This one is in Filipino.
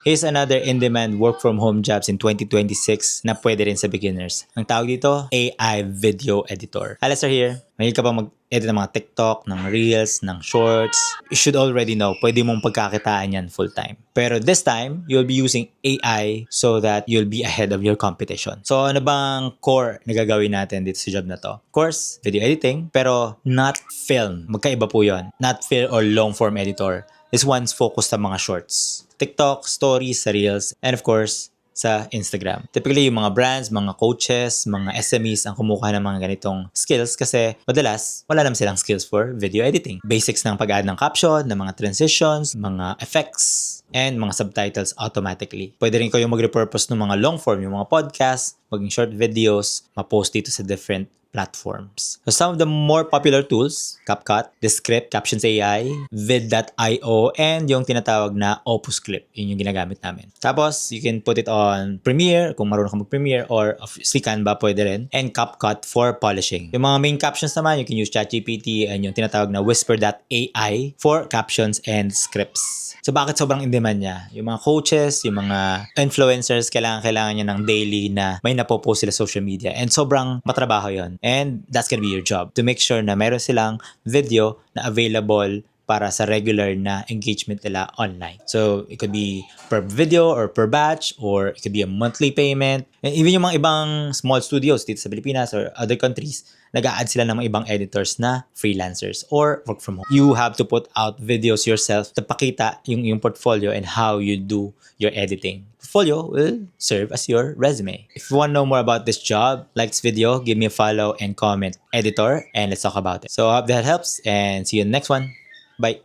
Here's another in-demand work-from-home jobs in 2026 na pwede rin sa beginners. Ang tawag dito, AI Video Editor. Alistair here. Mahilig ka ba mag-edit ng mga TikTok, ng Reels, ng Shorts? You should already know, pwede mong pagkakitaan yan full-time. Pero this time, you'll be using AI so that you'll be ahead of your competition. So ano bang core na gagawin natin dito sa job na to? Of course, video editing, pero not film. Magkaiba po yon. Not film or long-form editor. This one's focused sa mga shorts. TikTok, stories, reels, and of course, sa Instagram. Typically, yung mga brands, mga coaches, mga SMEs ang kumukuha ng mga ganitong skills kasi madalas, wala naman silang skills for video editing. Basics ng pag-add ng caption, ng mga transitions, mga effects, and mga subtitles automatically. Pwede rin kayo mag-repurpose ng mga long form, yung mga podcast, maging short videos, ma-post dito sa different platforms. So some of the more popular tools, CapCut, Descript, Captions AI, Vid.io, and yung tinatawag na Opus Clip. Yun yung ginagamit namin. Tapos, you can put it on Premiere, kung marunong ka mag-Premiere, or obviously Canva pwede rin, and CapCut for polishing. Yung mga main captions naman, you can use ChatGPT and yung tinatawag na Whisper.ai for captions and scripts. So bakit sobrang in-demand niya? Yung mga coaches, yung mga influencers, kailangan niya ng daily na may napopost sila sa social media. And sobrang matrabaho yon. And that's gonna be your job to make sure na meron silang video na available para sa regular na engagement nila online. So, it could be per video or per batch, or it could be a monthly payment. And even yung mga ibang small studios dito sa Pilipinas or other countries, nag-a-add sila ng mga ibang editors na freelancers or work from home. You have to put out videos yourself to pakita yung portfolio and how you do your editing. Portfolio will serve as your resume. If you want to know more about this job, like this video, give me a follow and comment editor, and let's talk about it. So I hope that helps, and see you in the next one. Bye.